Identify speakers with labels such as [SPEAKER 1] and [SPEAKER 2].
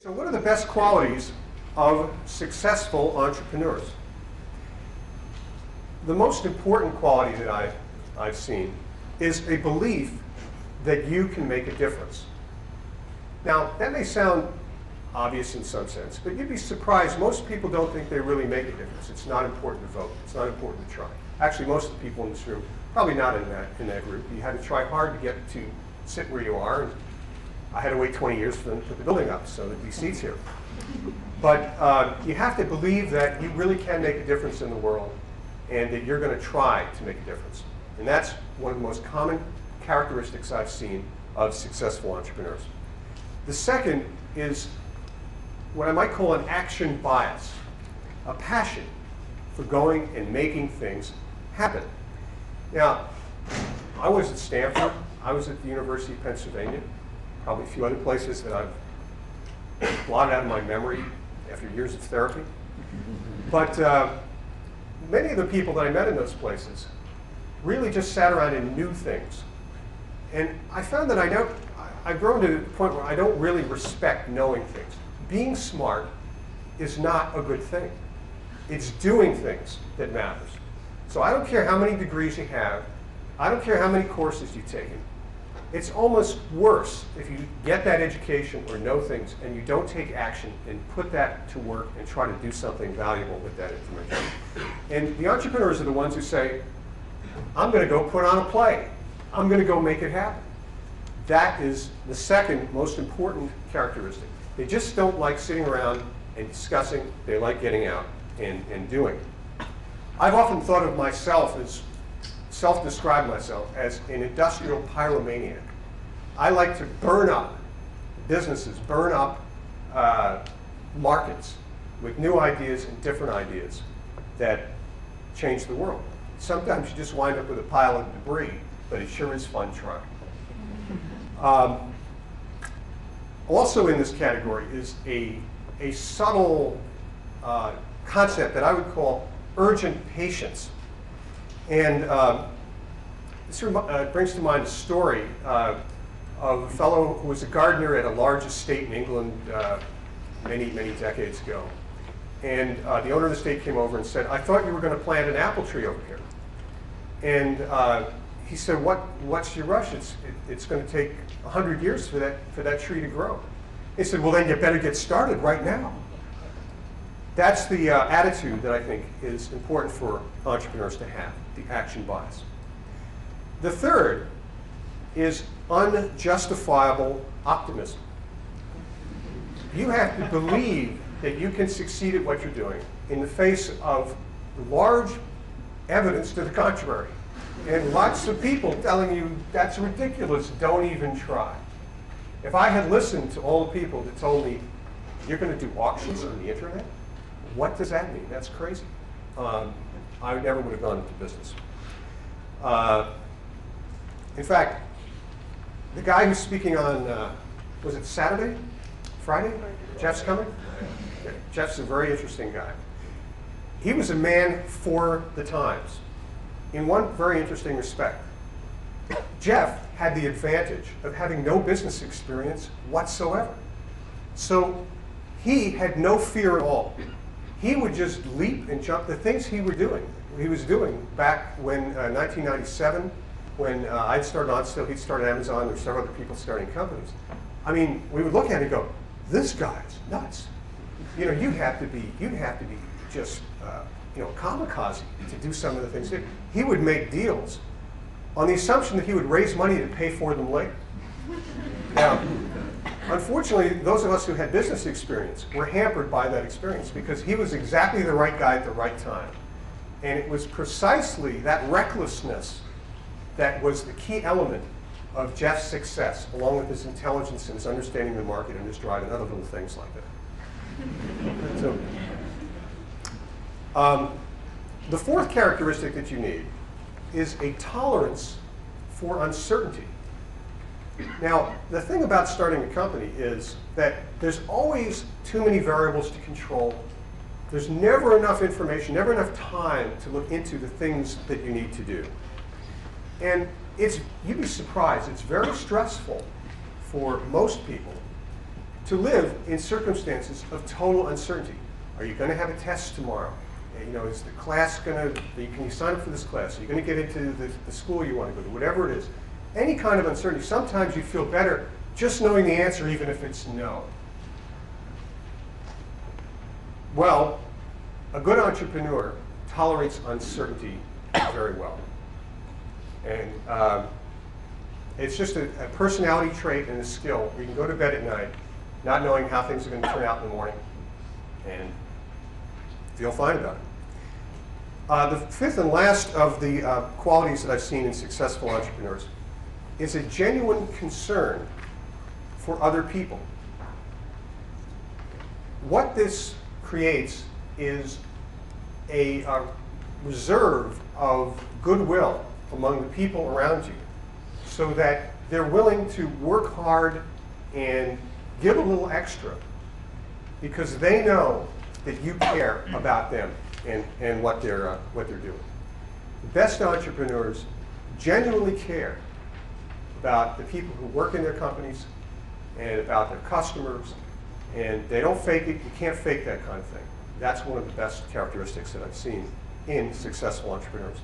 [SPEAKER 1] So what are the best qualities of successful entrepreneurs? The most important quality that I've seen is a belief that you can make a difference. Now, that may sound obvious in some sense, but you'd be surprised. Most people don't think they really make a difference. It's not important to vote. It's not important to try. Actually, most of the people in this room, probably not in that group. You had to try hard to get to sit where you are. And I had to wait 20 years for them to put the building up so there'd be seats here. But you have to believe that you really can make a difference in the world and that you're going to try to make a difference. And that's one of the most common characteristics I've seen of successful entrepreneurs. The second is what I might call an action bias, a passion for going and making things happen. Now, I was at Stanford. I was at the University of Pennsylvania. Probably a few other places that I've blotted out of my memory after years of therapy. But many of the people that I met in those places really just sat around and knew things. And I found that I've grown to the point where I don't really respect knowing things. Being smart is not a good thing. It's doing things that matters. So I don't care how many degrees you have. I don't care how many courses you've taken. It's almost worse if you get that education or know things and you don't take action and put that to work and try to do something valuable with that information. And the entrepreneurs are the ones who say, I'm going to go put on a play. I'm going to go make it happen. That is the second most important characteristic. They just don't like sitting around and discussing. They like getting out and doing. I've often thought of myself as self-describe myself as an industrial pyromaniac. I like to burn up businesses, burn up markets with new ideas and different ideas that change the world. Sometimes you just wind up with a pile of debris, but it sure is fun trying. Also in this category is a subtle concept that I would call urgent patience. And this brings to mind a story of a fellow who was a gardener at a large estate in England many, many decades ago. And the owner of the estate came over and said, I thought you were going to plant an apple tree over here. And he said, what's your rush? It's going to take 100 years for that tree to grow. He said, well, then you better get started right now. That's the attitude that I think is important for entrepreneurs to have, the action bias. The third is unjustifiable optimism. You have to believe that you can succeed at what you're doing in the face of large evidence to the contrary, and lots of people telling you that's ridiculous, don't even try. If I had listened to all the people that told me you're going to do auctions on the internet, what does that mean? That's crazy. I never would have gone into business. In fact, the guy who's speaking on, was it Saturday? Friday? Jeff's coming? Okay. Jeff's a very interesting guy. He was a man for the times in one very interesting respect. Jeff had the advantage of having no business experience whatsoever. So he had no fear at all. He would just leap and jump. The things he was doing back when 1997, when I'd started OnStone, he'd started Amazon, there were several other people starting companies. I mean, we would look at it and go, this guy's nuts. You know, you'd have to be just kamikaze to do some of the things. He would make deals on the assumption that he would raise money to pay for them later. Now, unfortunately, those of us who had business experience were hampered by that experience because he was exactly the right guy at the right time. And it was precisely that recklessness that was the key element of Jeff's success, along with his intelligence and his understanding of the market and his drive and other little things like that. So, the fourth characteristic that you need is a tolerance for uncertainty. Now, the thing about starting a company is that there's always too many variables to control. There's never enough information, never enough time to look into the things that you need to do. And you'd be surprised, it's very stressful for most people to live in circumstances of total uncertainty. Are you going to have a test tomorrow? You know, is the class going to, can you sign up for this class? Are you going to get into the school you want to go to? Whatever it is. Any kind of uncertainty, sometimes you feel better just knowing the answer, even if it's no. Well, a good entrepreneur tolerates uncertainty very well. And it's just a personality trait and a skill where you can go to bed at night not knowing how things are going to turn out in the morning and feel fine about it. The fifth and last of the qualities that I've seen in successful entrepreneurs is a genuine concern for other people. What this creates is a reserve of goodwill among the people around you, so that they're willing to work hard and give a little extra because they know that you care about them and what they're doing. The best entrepreneurs genuinely care about the people who work in their companies and about their customers, and they don't fake it. You can't fake that kind of thing. That's one of the best characteristics that I've seen in successful entrepreneurs.